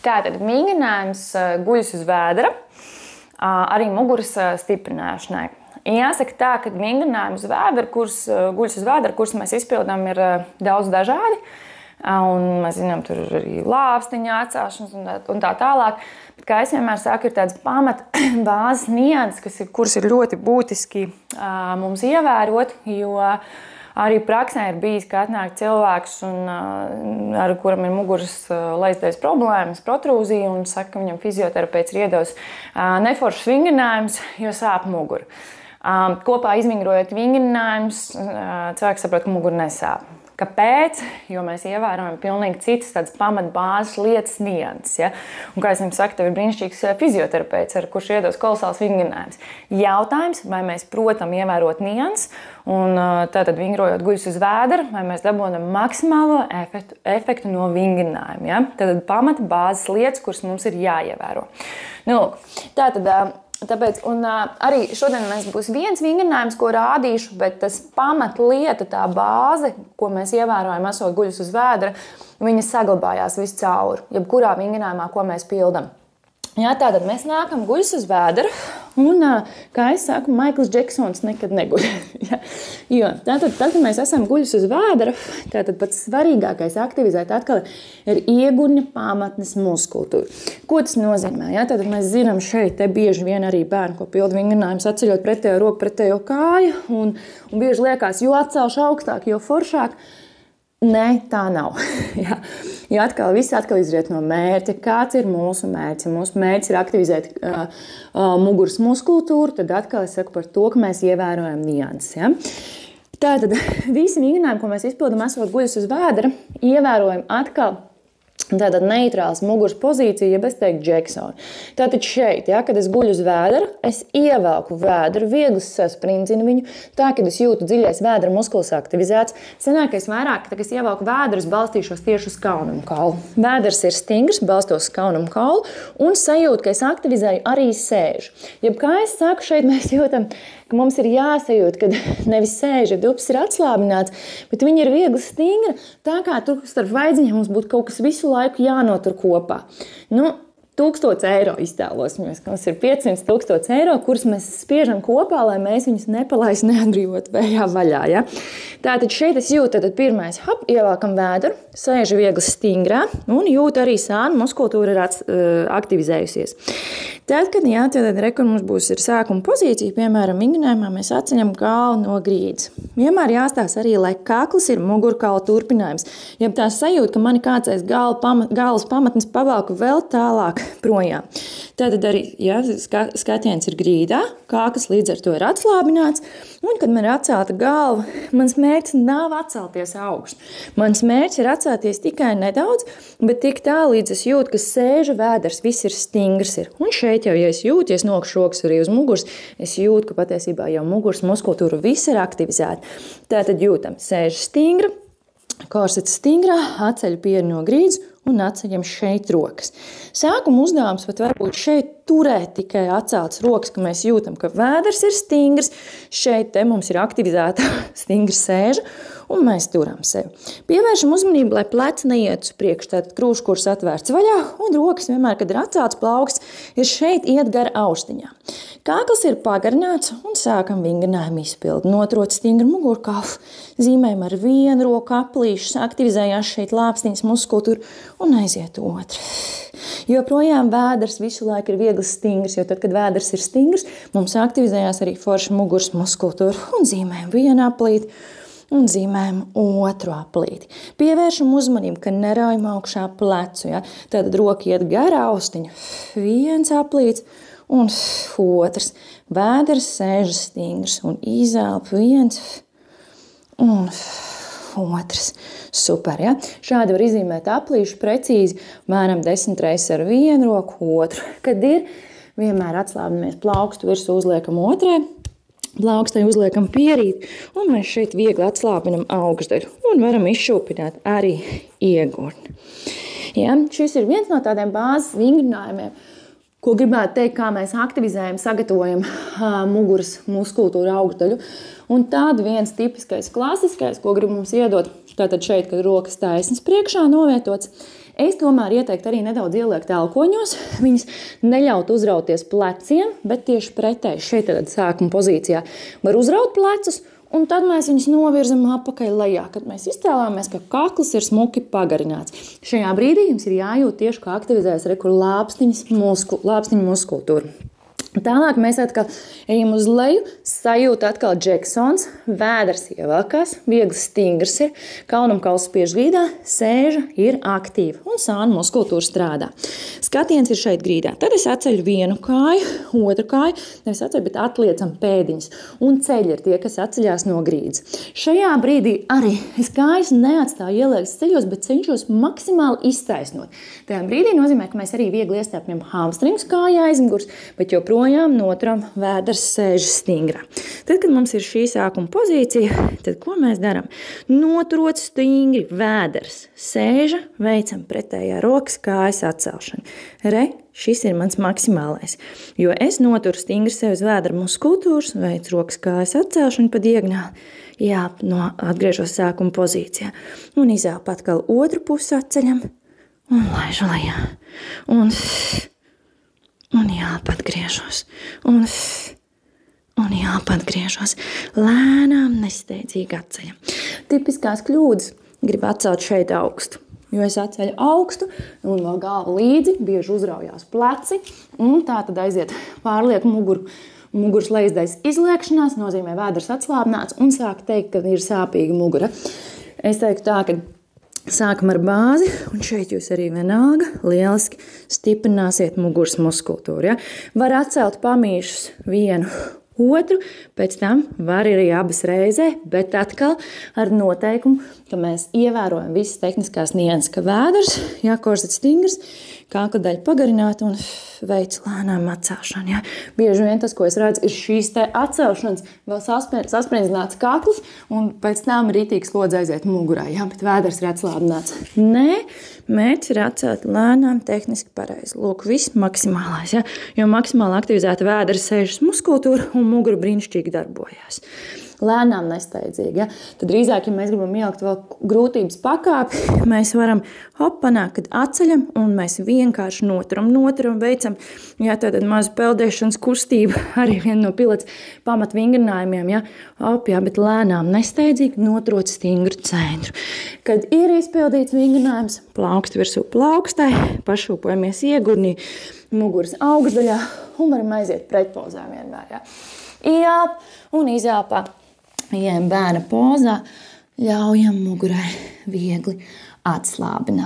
Tātad vingrinājums guļas uz vēdera, arī muguras stiprināšanai. Jāsaka tā, ka vingrinājums uz vēdera, guļas uz vēdera, kurus mēs izpildām, ir daudz dažādi. Un mēs zinām, tur ir arī lāpstiņa atcelšanas un tā tālāk. Bet, kā es vienmēr saku, ir tāds pamat bāzes nianses, kuras ir ļoti būtiski mums ievērot, jo arī praksē ir bijis, ka atnāk cilvēks, ar kuram ir muguras leistais problēmas, protrūzija, un saka, ka viņam fizioterapeits ir iedevis neforšs vingrinājums, jo sāp mugura. Kopā izvingrojot vingrinājumus, cilvēks saprot, ka mugura nesāp. Kāpēc? Jo mēs ievērojam pilnīgi citas tādas pamatbāzes lietas nianses. Ja? Un, kā es jums saku, tev ir brīnišķīgs fizioterapeits, kurš iedos kolosāls vingrinājumus. Jautājums, vai mēs protam ievērot nianses, un tātad vingrojot guļus uz vēdera, vai mēs dabūjam maksimālo efektu no vingrinājuma. Ja? Tātad pamatbāzes lietas, kuras mums ir jāievēro. Nu, tātad... Tāpēc, arī šodien mēs būs viens vingrinājums, ko rādīšu, bet tas pamatlieta, tā bāze, ko mēs ievērojam esot guļus uz vēdera, viņa saglabājās viscaur, jebkurā vingrinājumā, ko mēs pildam. Jā, tātad mēs nākam guļus uz vēdera, un, kā es saku, Maikls Džeksons nekad neguļ. Ja? Jo, tātad, kad mēs esam guļus uz vēdera, tātad pats svarīgākais aktivizēt atkal ir iegurņa pamatnes muskultūra. Ko tas nozīmē? Ja? Tātad mēs zinām šeit, te bieži vien arī bērni, ko pilda vingrinājumus, atceļot pretējo roku, pretējo kāju, un bieži liekas, jo atcelšu augstāk, jo foršāk. Nē, tā nav. Ja. Jo viss atkal izriet no mērķa. Kāds ir mūsu mērķis? Ja mūsu mērķis ir aktivizēt muguras muskultūru, tad atkal es saku par to, ka mēs ievērojam nianses. Ja. Tātad visi vingrinājumi, ko mēs izpildam, esot guļus uz vēdera, ievērojam atkal tātad neitrāls muguras pozīcija, ja es teiktu Džeksonu. Tātad šeit, ja, kad es guļu uz vēdera, es ievelku vēderu, viegli sasprindзinu viņu, tā, kad es jūtu dziļais vēdera muskulis aktivizēts. Senākais vairāk, kad es ievelku vēderu, es balstīšos tieši uz kaunumu kaulu. Vēders ir stingrs, balstos uz kaunumu kaulu un sajūtu, ka es aktivizēju arī sēžu. Jeb kā es saku, šeit mēs jūtam, ka mums ir jāsajūt, ka nevis sēž, ja dups ir atslābināts, bet viņi ir viegli stingra, tā kā tur starp vaidziņiem mums būtu kaut kas visu laiku jānotur kopā. 1000 eiro iztēlosimies, ka mums ir 500 000 eiro, kurus mēs spiežam kopā, lai mēs viņus nepalaistu neatbrīvot vējā vaļā. Ja? Tātad šeit es jūtu, tad pirmais, ievelkam vēderu, sēžu viegli stingrā un jūtu arī sānu muskultūra ir aktivizējusies. Tad, kad mums būs sākuma pozīcija, piemēram, vingrinājumā mēs atceļam galvu no grīdas. Vienmēr jāstāsta arī, lai kakls ir mugurkaula turpinājums. Ja tā sajūta, ka mani kāds aiz galvas pamatnes pavalku vēl tālāk projām. Tātad arī, ja skatiens ir grīdā, kakls līdz ar to ir atslābināts, un kad man ir atcelta galva, mans mērķis nav atcelties augstu. Mans mērķis ir atcelties tikai nedaudz, bet tik tā līdz es jūtu, ka sēžu vēders, viss ir stingrs. Un šeit jau, ja es jūtu, ja es nokšu rokas arī uz muguras, es jūtu, ka patiesībā jau muguras muskultūra viss ir aktivizēta. Tātad jūtam, sēžu stingra, korsets stingrā, atceļu pieru no grīdas un atceļam šeit rokas. Sākuma uzdevums pat varbūt šeit turēt tikai atceltas rokas, ka mēs jūtam, ka vēders ir stingrs, šeit te mums ir aktivizēta stingra sēža, un mēs turam sevi. Pievēršam uzmanību, lai pleci neiet uz priekšu, tātad krūškurs atvērts vaļā, un rokas vienmēr, kad ir atcelts plauksts, ir šeit iet gar austiņā. Kākls ir pagarināts, un sākam vingrinājumu izpildi. Notrot stingru mugurkaulu, zīmējam ar vienu roku aplīšus, aktivizējās šeit lāpstiņas muskultūra, un aiziet otru. Joprojām vēders visu laiku ir viegli stingrs, jo tad, kad vēders ir stingrs, mums aktivizējās arī forša muguras muskultūra, un zīmējam vienu aplīti, un zīmējam otru aplīti. Pievēršam uzmanību, ka neraujam augšā plecu. Ja? Tātad roka iet garā austiņu. Viens aplīts un otrs. Vēders sēžas stingrs un izelp viens un otrs. Super, ja? Šādi var izzīmēt aplīšu precīzi, mēram 10 reizes ar vienu roku, otru. Kad ir, vienmēr atslābinamies plaukstu virsū, uzliekam otrai, plaukstai uzliekam pierīt, un mēs šeit viegli atslābinam augšdaļu, un varam izšūpināt arī iegurni. Ja? Šis ir viens no tādiem bāzes vingrinājumiem, ko gribētu teikt, kā mēs aktivizējam, sagatavojam muguras muskultūru augšdaļu. Un tad viens tipiskais, klasiskais, ko grib mums iedot, tātad šeit, kad rokas taisnas priekšā novietots, Es tomēr ieteiktu arī nedaudz ieliekt elkoņos, viņas neļaut uzrauties pleciem, bet tieši pretēji šeit tad sākuma pozīcijā var uzraut plecus, un tad mēs viņus novirzam atpakaļ lejā, kad mēs iztēlāmies, ka kakls ir smuki pagarināts. Šajā brīdī jums ir jājūt tieši, kā aktivizējas lāpstiņu muskultūra. Tālāk mēs atkal ejam uz leju, sajūta atkal Džeksons, vēders ievelkās, viegli stingrs ir, kaunumkauls spiež grīdā, sēža ir aktīva un sānu muskultūra strādā. Skatiens ir šeit grīdā. Tad es atceļu vienu kāju, otru kāju, nevis atceļu, bet atliecam pēdiņas. Un ceļi ir tie, kas atceļās no grīdas. Šajā brīdī arī es kājas neatstāju ieliektas ceļos, bet cenšos maksimāli iztaisnot. Tajā brīdī nozīmē, ka mēs arī viegli iestāpjam hamstrings kāja aizmugurs, bet joprojām noturam vēders sēžas stingrā. Tad, kad mums ir šī sākuma pozīcija, tad ko mēs darām? Noturot stingri vēders sēža, veicam pretējā rokas kājas atcelšanu. Šis ir mans maksimālais, jo es noturu stingri sevi uz vēdera muskultūras, veicu rokas kājas atcelšanu pa diagonāli, atgriežos sākuma pozīcijā un izelpu atkal otru pusi atceļam un laižu lejā. Un jāpatgriežos, un jāpatgriežos, lēnām, nesteidzīgi atceļam. Tipiskās kļūdas grib atcelt šeit augstu, jo es atceļu augstu un vēl galvu līdzi, bieži uzraujās pleci, un tā tad aiziet pārlieku muguras lejasdaļas izliekšanās, nozīmē vēders atslābināts un sāk teikt, ka ir sāpīga mugura. Es teiktu tā, ka sākam ar bāzi, un šeit jūs arī vienalga lieliski stiprināsiet muguras muskultūru. Ja? Var atcelt pamīšus vienu, otru, pēc tam var arī abas reizē, bet atkal ar noteikumu, ka mēs ievērojam visas tehniskās nianses, ka vēders, korsets stingrs, kākla daļa pagarināta un veic lēnām atcelšanu. Ja? Bieži vien tas, ko es redzu, ir šīs te atcelšanas, vēl sasprindzināts kakls, un pēc tam rītīgs slodze aiziet mugurā, bet vēders ir atslābināts. Nē, mērķis ir atcelt lēnām, tehniski pareizi. Lūk, viss maksimālais, jo maksimāli aktivizēta vēdera sēžas muskultūra un mugura brīnišķīgi darbojās. Lēnām, nesteidzīgi. Tad drīzāk, ja mēs gribam ielikt vēl grūtības pakāpi, mēs varam panākt, kad atceļam un mēs vienkārši noturam, veicam. Tātad mazu peldēšanas kustību, arī viena no pilots pamat vingrinājumiem. Bet lēnām, nesteidzīgi noturot stingru centru. Kad ir izpildīts vingrinājums, plaukst virsū plaukstai, pašūpojamies iegurnī, muguras augšdaļā un varam aiziet pretpozā vienmēr. Ielp un izelpā. Ejam bērna pozā, ļaujam mugurai viegli atslābināt.